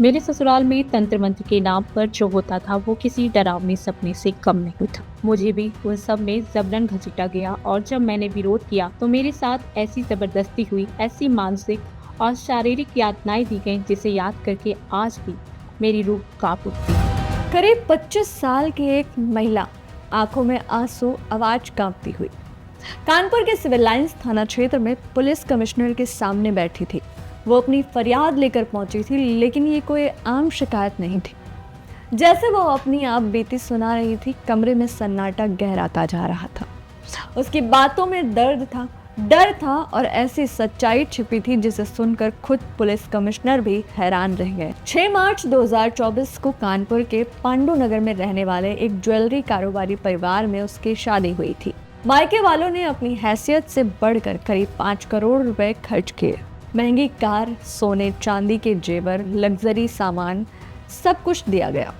मेरे ससुराल में तंत्र मंत्र के नाम पर जो होता था वो किसी डरावने सपने से कम नहीं था। मुझे भी उन सब में जबरन घसीटा गया और जब मैंने विरोध किया तो मेरे साथ ऐसी जबरदस्ती हुई, ऐसी मानसिक और शारीरिक यातनाएं दी गईं जिसे याद करके आज भी मेरी रूह कांप उठती है। करीब 25 साल की एक महिला, आंखों में आंसू, आवाज कांपती हुई कानपुर के सिविल लाइंस थाना क्षेत्र में पुलिस कमिश्नर के सामने बैठी थी। वो अपनी फरियाद लेकर पहुंची थी, लेकिन ये कोई आम शिकायत नहीं थी। जैसे वो अपनी आप बीती सुना रही थी, कमरे में सन्नाटा गहराता जा रहा था। उसकी बातों में डर था और ऐसी सच्चाई छिपी थी जिसे सुनकर खुद पुलिस कमिश्नर भी हैरान रह गए। 6 मार्च 2024 को कानपुर के पांडु नगर में रहने वाले एक ज्वेलरी कारोबारी परिवार में उसकी शादी हुई थी। मायके वालों ने अपनी हैसियत से बढ़कर करीब 5 करोड़ रुपए खर्च किए। महंगी कार, सोने चांदी के जेवर, लग्जरी सामान, सब कुछ दिया गया।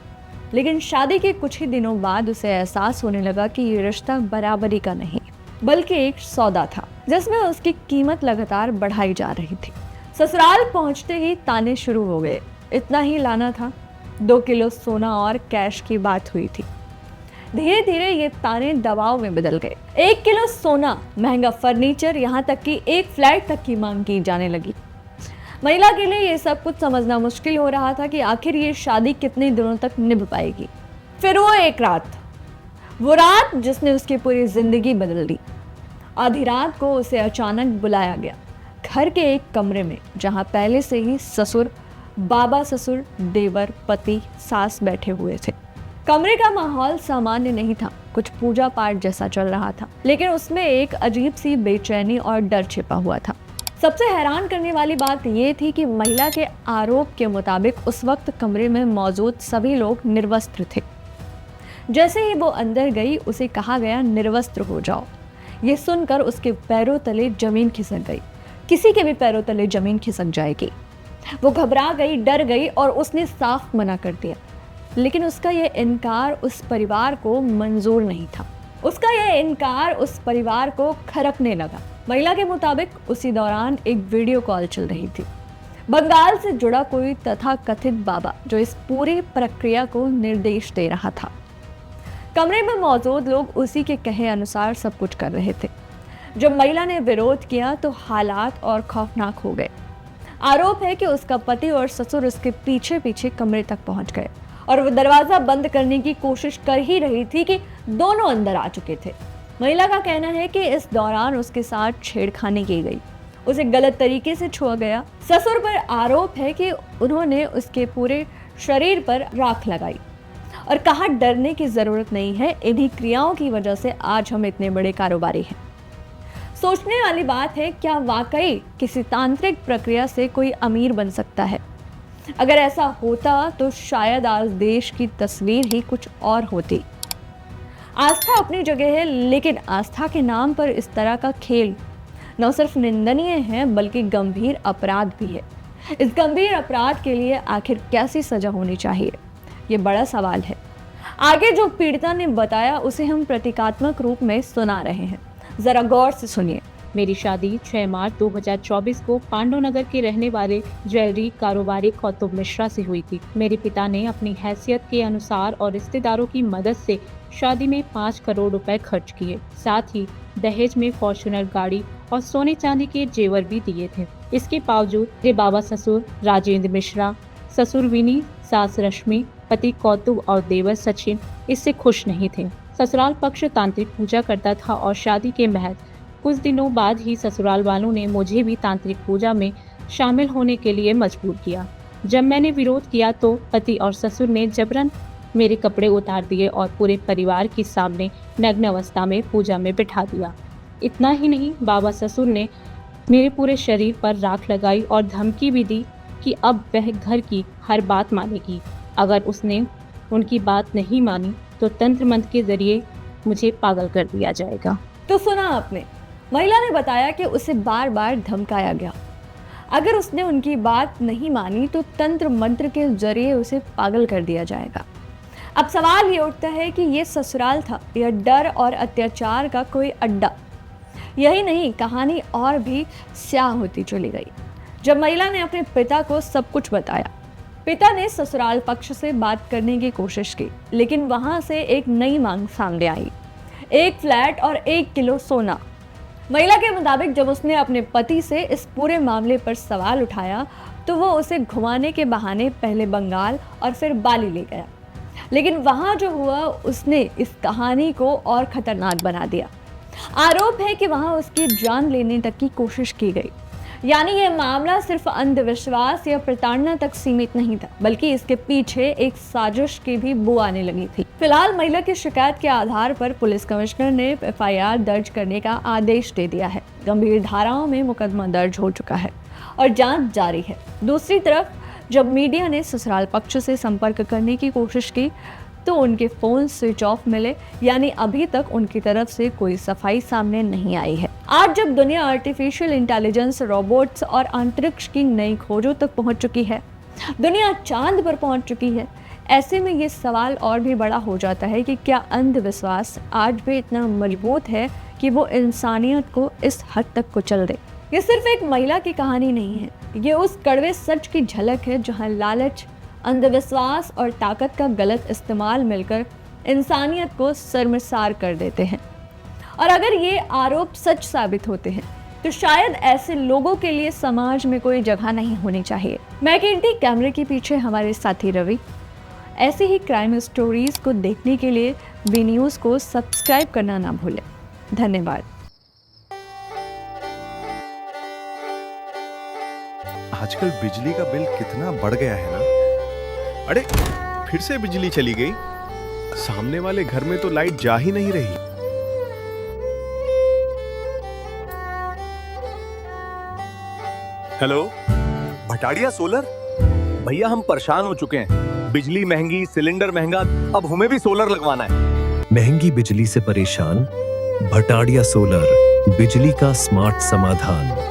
लेकिन शादी के कुछ ही दिनों बाद उसे एहसास होने लगा कि ये रिश्ता बराबरी का नहीं बल्कि एक सौदा था, जिसमें उसकी कीमत लगातार बढ़ाई जा रही थी। ससुराल पहुंचते ही ताने शुरू हो गए। इतना ही लाना था, 2 किलो सोना और कैश की बात हुई थी। धीरे धीरे ये ताने दबाव में बदल गए। 1 किलो सोना, महंगा फर्नीचर, यहाँ तक कि एक फ्लैट तक की मांग की जाने लगी। महिला के लिए ये सब कुछ समझना मुश्किल हो रहा था कि आखिर ये शादी कितने दिनों तक निभ पाएगी। फिर वो एक रात, वो रात जिसने उसकी पूरी जिंदगी बदल दी। आधी रात को उसे अचानक बुलाया गया घर के एक कमरे में, जहां पहले से ही ससुर, बाबा ससुर, देवर, पति, सास बैठे हुए थे। कमरे का माहौल सामान्य नहीं था, कुछ पूजा पाठ जैसा चल रहा था, लेकिन उसमें एक अजीब सी बेचैनी और डर छिपा हुआ था। सबसे हैरान करने वाली बात यह थी कि महिला के आरोप के मुताबिक उस वक्त कमरे में मौजूद सभी लोग निर्वस्त्र थे। जैसे ही वो अंदर गई, उसे कहा गया निर्वस्त्र हो जाओ। ये सुनकर उसके पैरों तले जमीन खिसक गई। किसी के भी पैरों तले जमीन खिसक जाएगी। वो घबरा गई, डर गई और उसने साफ मना कर दिया। लेकिन उसका यह इनकार उस परिवार को मंजूर नहीं था। उसका यह इनकार उस परिवार को खरकने लगा। महिला के मुताबिक उसी दौरान एक वीडियो कॉल चल रही थी। बंगाल से जुड़ा कोई तथाकथित बाबा, जो इस पूरी प्रक्रिया को निर्देश दे रहा था। कमरे में मौजूद लोग उसी के कहे अनुसार सब कुछ कर रहे थे। जब महिला ने विरोध किया तो हालात और खौफनाक हो गए। आरोप है कि उसका पति और ससुर उसके पीछे पीछे कमरे तक पहुंच गए और वो दरवाजा बंद करने की कोशिश कर ही रही थी कि दोनों अंदर आ चुके थे। महिला का कहना है कि इस दौरान उसके साथ छेड़खानी की गई, उसे गलत तरीके से छुआ गया। ससुर पर आरोप है कि उन्होंने उसके पूरे शरीर पर राख लगाई और कहा डरने की जरूरत नहीं है, इन्हीं क्रियाओं की वजह से आज हम इतने बड़े कारोबारी हैं। सोचने वाली बात है, क्या वाकई किसी तांत्रिक प्रक्रिया से कोई अमीर बन सकता है? अगर ऐसा होता तो शायद आज देश की तस्वीर ही कुछ और होती। आस्था अपनी जगह है, लेकिन आस्था के नाम पर इस तरह का खेल न सिर्फ निंदनीय है बल्कि गंभीर अपराध भी है। इस गंभीर अपराध के लिए आखिर कैसी सजा होनी चाहिए, ये बड़ा सवाल है। आगे जो पीड़िता ने बताया उसे हम प्रतीकात्मक रूप में सुना रहे हैं, जरा गौर से सुनिए। मेरी शादी 6 मार्च 2024 को पांडु नगर के रहने वाले ज्वेलरी कारोबारी कौतुब मिश्रा से हुई थी। मेरे पिता ने अपनी हैसियत के अनुसार और रिश्तेदारों की मदद से शादी में 5 करोड़ रुपए खर्च किए। साथ ही दहेज में फॉर्च्यूनर गाड़ी और सोने चांदी के जेवर भी दिए थे। इसके बावजूद मेरे बाबा ससुर राजेंद्र मिश्रा, ससुर विनी, सास रश्मि, पति कौतुब और देवर सचिन इससे खुश नहीं थे। ससुराल पक्ष तांत्रिक पूजा करता था और शादी के महज कुछ दिनों बाद ही ससुराल वालों ने मुझे भी तांत्रिक पूजा में शामिल होने के लिए मजबूर किया। जब मैंने विरोध किया तो पति और ससुर ने जबरन मेरे कपड़े उतार दिए और पूरे परिवार के सामने नग्न अवस्था में पूजा में बिठा दिया। इतना ही नहीं, बाबा ससुर ने मेरे पूरे शरीर पर राख लगाई और धमकी भी दी कि अब वह घर की हर बात मानेगी। अगर उसने उनकी बात नहीं मानी तो तंत्र मंत्र के जरिए मुझे पागल कर दिया जाएगा। तो सुना आपने, महिला ने बताया कि उसे बार बार धमकाया गया। अगर उसने उनकी बात नहीं मानी तो तंत्र मंत्र के जरिए उसे पागल कर दिया जाएगा। अब सवाल ये उठता है कि ये ससुराल था या डर और अत्याचार का कोई अड्डा? यही नहीं, कहानी और भी स्याह होती चली गई। जब महिला ने अपने पिता को सब कुछ बताया पिता ने ससुराल पक्ष से बात करने की कोशिश की, लेकिन वहां से एक नई मांग सामने आई, 1 फ्लैट और 1 किलो सोना। महिला के मुताबिक जब उसने अपने पति से इस पूरे मामले पर सवाल उठाया तो वो उसे घुमाने के बहाने पहले बंगाल और फिर बाली ले गया, लेकिन वहां जो हुआ उसने इस कहानी को और खतरनाक बना दिया। आरोप है कि वहां उसकी जान लेने तक की कोशिश की गई। यानी ये मामला सिर्फ अंधविश्वास या प्रताड़ना तक सीमित नहीं था, बल्कि इसके पीछे एक साजिश की भी बू आने लगी थी। फिलहाल महिला की शिकायत के आधार पर पुलिस कमिश्नर ने एफआईआर दर्ज करने का आदेश दे दिया है। गंभीर धाराओं में मुकदमा दर्ज हो चुका है और जांच जारी है। दूसरी तरफ जब मीडिया ने ससुराल पक्ष से संपर्क करने की कोशिश की तो उनके फोन स्विच ऑफ मिले, यानी अभी तक उनकी तरफ से कोई सफाई सामने नहीं आई है। आज जब दुनिया आर्टिफिशियल इंटेलिजेंस, रोबोट्स और अंतरिक्ष की नई खोजों तक पहुंच चुकी है, दुनिया चांद पर पहुंच चुकी है, ऐसे में ये सवाल और भी बड़ा हो जाता है कि क्या अंधविश्वास आज भी इतना मजबूत है कि वो इंसानियत को इस हद तक कुचल दे। ये सिर्फ एक महिला की कहानी नहीं है, ये उस कड़वे सच की झलक है जहाँ लालच, अंधविश्वास और ताकत का गलत इस्तेमाल मिलकर इंसानियत को शर्मसार कर देते हैं। और अगर ये आरोप सच साबित होते हैं तो शायद ऐसे लोगों के लिए समाज में कोई जगह नहीं होनी चाहिए। मैं कीर्ति, कैमरे के पीछे हमारे साथी रवि। ऐसे ही क्राइम स्टोरीज को देखने के लिए बी न्यूज़ को सब्सक्राइब करना ना भूलें। धन्यवाद। आजकल बिजली का बिल कितना बढ़ गया है ना। अरे फिर से बिजली चली गई। सामने वाले घर में तो लाइट जा ही नहीं रही। Hello, Bhatadia solar. भैया हम परेशान हो चुके हैं, बिजली महंगी, सिलेंडर महंगा, अब हमें भी सोलर लगवाना है। महंगी बिजली से परेशान? भटाड़िया सोलर, बिजली का स्मार्ट समाधान।